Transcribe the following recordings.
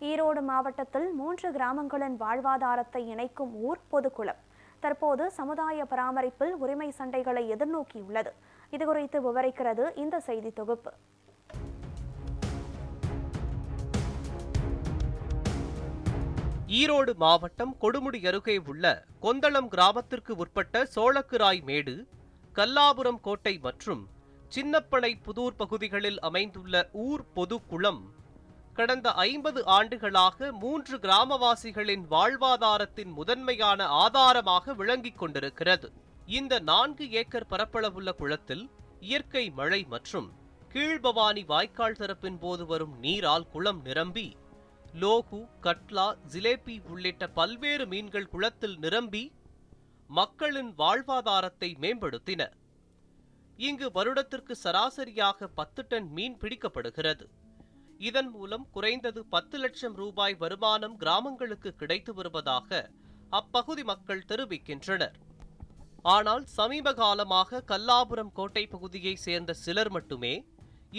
ஈரோடு மாவட்டத்தில் 3 கிராமங்களின் வாழ்வாதாரத்தை இணைக்கும் ஊர் பொதுக்குளம் தற்போது சமுதாய பராமரிப்பில் உரிமை சண்டைகளை எதிர்நோக்கியுள்ளது. இதுகுறித்து விவரிக்கிறது இந்த செய்தி தொகுப்பு. ஈரோடு மாவட்டம் கொடுமுடி அருகே உள்ள கொந்தளம் கிராமத்திற்கு உட்பட்ட சோளக்கிராய் மேடு, கல்லாபுரம் கோட்டை மற்றும் சின்னப்பனை புதூர் பகுதிகளில் அமைந்துள்ள ஊர் பொதுக்குளம் கடந்த 50 ஆண்டுகளாக 3 கிராமவாசிகளின் வாழ்வாதாரத்தின் முதன்மையான ஆதாரமாக விளங்கிக் கொண்டிருக்கிறது. இந்த 4 ஏக்கர் பரப்பளவுள்ள குளத்தில் இயற்கை மழை மற்றும் கீழ்பவானி வாய்க்கால் திறப்பின் போது வரும் நீரால் குளம் நிரம்பி லோகு, கட்லா, ஜிலேபி உள்ளிட்ட பல்வேறு மீன்கள் குளத்தில் நிரம்பி மக்களின் வாழ்வாதாரத்தை மேம்படுத்தின. இங்கு வருடத்திற்கு சராசரியாக 10 டன் மீன் பிடிக்கப்படுகிறது. இதன் மூலம் குறைந்தது 10 லட்சம் ரூபாய் வருமானம் கிராமங்களுக்கு கிடைத்து வருவதாக அப்பகுதி மக்கள் தெரிவிக்கின்றனர். ஆனால் சமீப காலமாக கல்லாபுரம் கோட்டை பகுதியை சேர்ந்த சிலர் மட்டுமே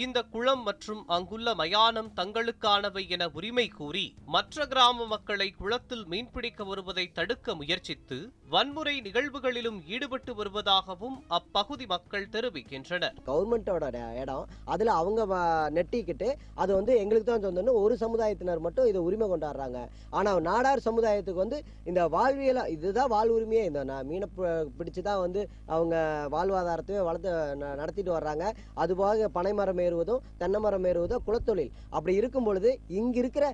இந்த குளம் மற்றும் அங்குள்ள மயானம் தங்களுக்கானவை என உரிமை கூறி மற்ற கிராம மக்களை குளத்தில் மீன்பிடிக்க வருவதை தடுக்க முயற்சித்து வன்முறை நிகழ்வுகளிலும் ஈடுபட்டு வருவதாகவும் அப்பகுதி மக்கள் தெரிவிக்கின்றனர். கவர்மெண்டோட இடம், அதுல அவங்க நெட்டிக்கிட்டு அது வந்து எங்களுக்கு தான் சொந்தம்னு ஒரு சமுதாயத்தினர் மட்டும் இதை உரிமை கொண்டாடுறாங்க. ஆனா நாடார் சமுதாயத்துக்கு வந்து இந்த வாழ்வியல் இதுதான் வாழ்வுரிமையே. இந்த மீனை பிடிச்சுதான் வந்து அவங்க வாழ்வாதாரத்தையே வளர்த்து நடத்திட்டு வர்றாங்க. அதுபோக பனைமரம் ஏறுவதும் தென்னை மரம் ஏறுவதும் குளத்தொழில். அப்படி இருக்கும் பொழுது இங்க இருக்கிற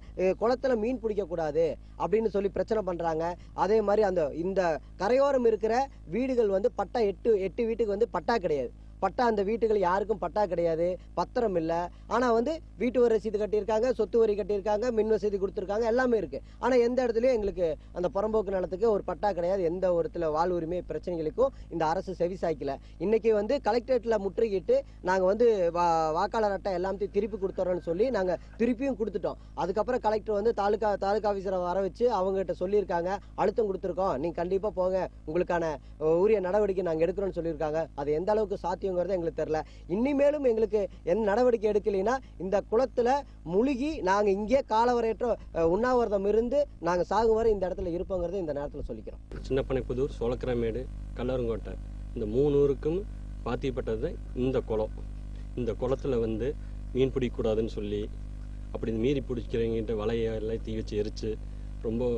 குளத்துல மீன் பிடிக்க கூடாது அப்படின்னு சொல்லி பிரச்சனை பண்றாங்க. அதே மாதிரி இந்த கரையோரம் இருக்கிற வீடுகள் வந்து பட்டா 8 வீட்டுக்கு வந்து பட்டா கிடையாது. பட்டா அந்த வீட்டுகள் யாருக்கும் பட்டா கிடையாது, பத்திரம் இல்லை. ஆனால் வந்து வீட்டு வரி ரசீது கட்டியிருக்காங்க, சொத்து வரி கட்டியிருக்காங்க, மின் வசதி கொடுத்துருக்காங்க, எல்லாமே இருக்குது. ஆனால் எந்த இடத்துலையும் எங்களுக்கு அந்த புறம்போக்கு நிலத்துக்கு ஒரு பட்டா கிடையாது. எந்த ஒரு இடத்துல வாழ்வுரிமை பிரச்சனைகளுக்கும் இந்த அரசு செவிசாய்க்கல. இன்னைக்கு வந்து கலெக்டரேட்டில் முற்றுகிட்டு நாங்கள் வந்து வாக்காளர் அட்டை எல்லாத்தையும் திருப்பி கொடுத்துறோன்னு சொல்லி நாங்கள் திருப்பியும் கொடுத்துட்டோம். அதுக்கப்புறம் கலெக்டர் வந்து தாலுகா ஆஃபீஸரை வர வச்சு அவங்ககிட்ட சொல்லியிருக்காங்க, அழுத்தம் கொடுத்துருக்கோம், நீங்கள் கண்டிப்பாக போங்க, உங்களுக்கான உரிய நடவடிக்கை நாங்கள் எடுக்கிறோன்னு சொல்லியிருக்காங்க. அது எந்த அளவுக்கு சாத்தியம் எங்களுக்கு தெரியல. இனிமேலும் எங்களுக்கு என்ன நடவடிக்கை எடுக்கலைன்னா இந்த குளத்துல முழுகி நாங்க இங்கே காலவரையற்ற உண்ணாவிரதம் இருந்து நாங்க சாகும் வரை இந்த இடத்துல இருப்போங்கிறத இந்த நேரத்தில் சொல்லிக்கிறோம். சின்னப்பனை புதூர், சோளக்கிராமேடு, கல்லருங்கோட்டை இந்த 3 ஊருக்கும் பாத்திப்பட்டது இந்த குளம். இந்த குளத்துல வந்து மீன் பிடிக்கக்கூடாதுன்னு சொல்லி அப்படி மீறி பிடிக்கிறவங்கிட்ட வலையெல்லாம் தீ வச்சு எரிச்சு ரொம்ப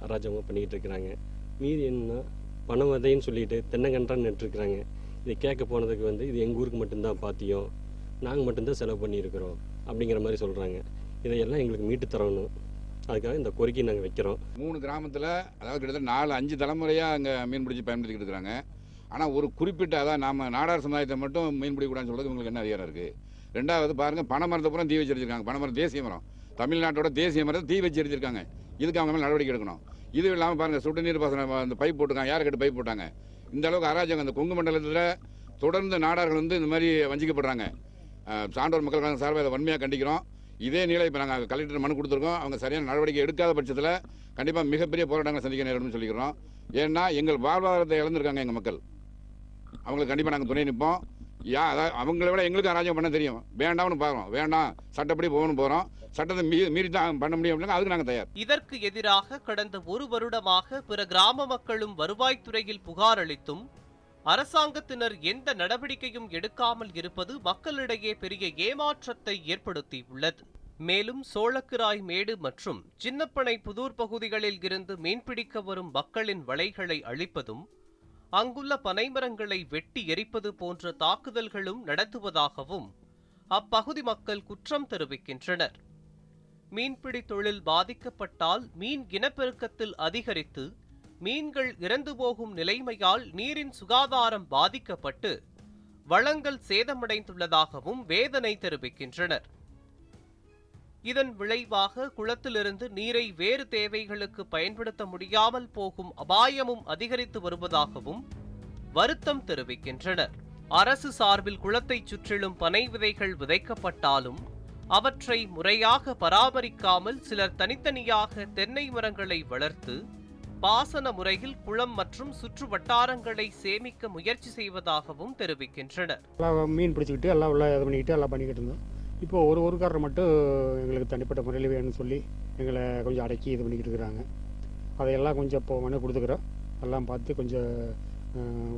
அராஜகமாக பண்ணிக்கிட்டு இருக்கிறாங்க. மீறி என்ன பணம் வதைன்னு சொல்லிட்டு தென்னங்கன்றான்னு நட்டுருக்குறாங்க. இதை கேட்க போனதுக்கு வந்து இது எங்கள் ஊருக்கு மட்டும்தான் பாத்தியம், நாங்கள் மட்டும்தான் செலவு பண்ணியிருக்கிறோம் அப்படிங்கிற மாதிரி சொல்கிறாங்க. இதையெல்லாம் எங்களுக்கு மீட்டு தரணும். அதுக்காக இந்த கோரிக்கை நாங்கள் வைக்கிறோம். 3 கிராமத்தில் அதாவது கிட்டத்தட்ட 4-5 தலைமுறையாக அங்கே மீன் பிடிச்சி பயன்படுத்திக்கிட்டு இருக்கிறாங்க. ஆனால் ஒரு குறிப்பிட்ட அதான் நம்ம நாடார் சமுதாயத்தை மட்டும் மீன் பிடிக்கூடாதுன்னு சொல்கிறதுக்கு உங்களுக்கு என்ன அதிகாரம் இருக்குது? ரெண்டாவது பாருங்கள், பனைமரத்தை பூரா தீ வச்சு எரிச்சிருக்காங்க. பனைமரம் தேசிய மரம், தமிழ்நாட்டோட தேசிய மரத்தை தீ வச்சு எரிச்சிருக்காங்க. இதுக்கு அவங்க மேலே நடவடிக்கை எடுக்கணும். இது இல்லாமல் பாருங்கள், சுட்டு நீர் பாசனம் அந்த பைப் போட்டுருக்காங்க. யாரை கட்டு பைப் போட்டாங்க? இந்த அளவுக்கு அராஜகம். அந்த கொங்கு மண்டலத்தில் தொடர்ந்து நாடார்கள் வந்து இந்த மாதிரி வஞ்சிக்கப்படுறாங்க. சான்றோர் மக்கள் சார்பாக இதை வன்மையாக கண்டிக்கிறோம். இதே நிலை இப்போ நாங்கள் கலெக்டர் மனு கொடுத்துருக்கோம். அவங்க சரியான நடவடிக்கை எடுக்காத பட்சத்தில் கண்டிப்பாக மிகப்பெரிய போராட்டங்களை சந்திக்க நேரிடும்னு சொல்லிக்கிறோம். ஏன்னா எங்கள் வாழ்வாதாரத்தை இழந்திருக்காங்க எங்கள் மக்கள். அவங்களுக்கு கண்டிப்பாக நாங்கள் துணை நிற்போம். அதாவது அவங்கள விட எங்களுக்கு அராஜகம் பண்ண தெரியும். வேண்டாம்னு பார்க்குறோம், வேண்டாம் சட்டப்படி போகிறோம், சட்டத்தை மீறி தான் பண்ண முடியும் அப்படின்னா அதுக்கு நாங்கள் தயார். இதற்கு எதிராக கடந்த 1 வருடமாக பிற கிராம மக்களும் வருவாய்த்துறையில் புகார் அளித்தும் அரசாங்கத்தினர் எந்த நடவடிக்கையும் எடுக்காமல் இருப்பது மக்களிடையே பெரிய ஏமாற்றத்தை ஏற்படுத்தியுள்ளது. மேலும் சோளக்கிராய் மேடு மற்றும் சின்னப்பனை புதூர் பகுதிகளில் இருந்து மீன்பிடிக்க வரும் மக்களின் வலைகளை அழிப்பதும் அங்குள்ள பனைமரங்களை வெட்டி எரிப்பது போன்ற தாக்குதல்களும் நடத்துவதாகவும் அப்பகுதி மக்கள் குற்றம் தெரிவிக்கின்றனர். மீன்பிடி தொழில் பாதிக்கப்பட்டால் மீன் இனப்பெருக்கத்தில் அதிகரித்து மீன்கள் இறந்து போகும் நிலைமையால் நீரின் சுகாதாரம் பாதிக்கப்பட்டு வளங்கள் சேதமடைந்துள்ளதாகவும் வேதனை தெரிவிக்கின்றனர். இதன் விளைவாக குளத்திலிருந்து நீரை வேறு தேவைகளுக்கு பயன்படுத்த முடியாமல் போகும் அபாயமும் அதிகரித்து வருவதாகவும் வருத்தம் தெரிவிக்கின்றனர். அரசு சார்பில் குளத்தை சுற்றிலும் பனை விதைகள் விதைக்கப்பட்டாலும் அவற்றை முறையாக பராமரிக்காமல் சிலர் தனித்தனியாக தென்னை மரங்களை வளர்த்து பாசன முறையில் குளம் மற்றும் சுற்று வட்டாரங்களை சேமிக்க முயற்சி செய்வதாகவும் தெரிவிக்கின்றனர். மீன் பிடிச்சிக்கிட்டு எல்லாம் உள்ள இது பண்ணிக்கிட்டு எல்லாம் பண்ணிக்கிட்டு இருந்தோம். இப்போ ஒரு ஊருக்காரர் மட்டும் எங்களுக்கு தனிப்பட்ட முறையில் வேணும்னு சொல்லி எங்களை கொஞ்சம் அடக்கி இது பண்ணிக்கிட்டு இருக்கிறாங்க. அதையெல்லாம் கொஞ்சம் இப்போ மனு கொடுத்துக்கிறோம். எல்லாம் பார்த்து கொஞ்சம்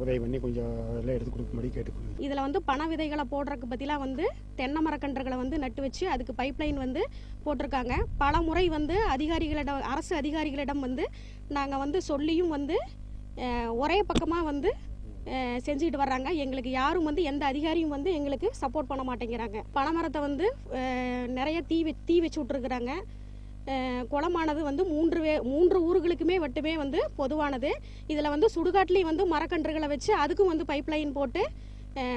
உதவி பண்ணி கொஞ்சம் எல்லாம் எடுத்து கொடுக்கும்படி கேட்டுக்கணும். இதில் வந்து பண விதைகளை போடுறதுக்கு பதிலாக வந்து தென்னை மரக்கன்றுகளை வந்து நட்டு வச்சு அதுக்கு பைப்லைன் வந்து போட்டிருக்காங்க. பல முறை வந்து அதிகாரிகளிடம், அரசு அதிகாரிகளிடம் வந்து நாங்கள் வந்து சொல்லியும் வந்து ஒரே பக்கமாக வந்து செஞ்சுக்கிட்டு வர்றாங்க. எங்களுக்கு யாரும் வந்து எந்த அதிகாரியும் வந்து எங்களுக்கு சப்போர்ட் பண்ண மாட்டேங்கிறாங்க. பனைமரத்தை வந்து நிறைய தீ வச்சு விட்ருக்குறாங்க. குளமானது வந்து மூன்று ஊர்களுக்குமே மட்டுமே வந்து பொதுவானது. இதில் வந்து சுடுகாட்லேயும் வந்து மரக்கன்றுகளை வச்சு அதுக்கும் வந்து பைப்லைன் போட்டு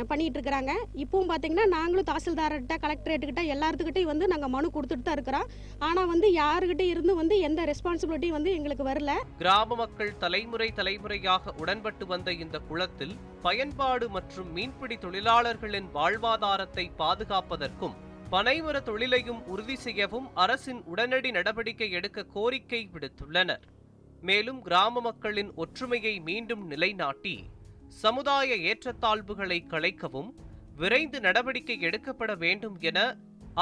பண்ணிகிட்டு இருக்கிறாங்க. இப்பவும் பார்த்தீங்கன்னா நாங்களும் தாசில்தார்கிட்ட, கலெக்டரேட்டுக்கிட்ட எல்லாத்துக்கிட்டையும் வந்து நாங்கள் மனு கொடுத்துட்டு தான் இருக்கிறோம். ஆனால் வந்து யாருக்கிட்ட இருந்து வந்து எந்த ரெஸ்பான்சிபிலிட்டியும் வந்து எங்களுக்கு வரல. கிராம மக்கள் தலைமுறையாக உடன்பட்டு வந்த இந்த குளத்தில் பயன்பாடு மற்றும் மீன்பிடி தொழிலாளர்களின் வாழ்வாதாரத்தை பாதுகாப்பதற்கும் பனைமர தொழிலையும் உறுதி செய்யவும் அரசின் உடனடி நடவடிக்கை எடுக்க கோரிக்கை விடுத்துள்ளனர். மேலும் கிராம மக்களின் ஒற்றுமையை மீண்டும் நிலைநாட்டி சமுதாய ஏற்றத்தாழ்வுகளை களைக்கவும் விரைந்து நடவடிக்கை எடுக்கப்பட வேண்டும் என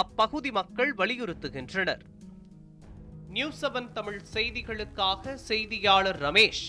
அப்பகுதி மக்கள் வலியுறுத்துகின்றனர். நியூஸ் 7 தமிழ் செய்திகளுக்காக செய்தியாளர் ரமேஷ்.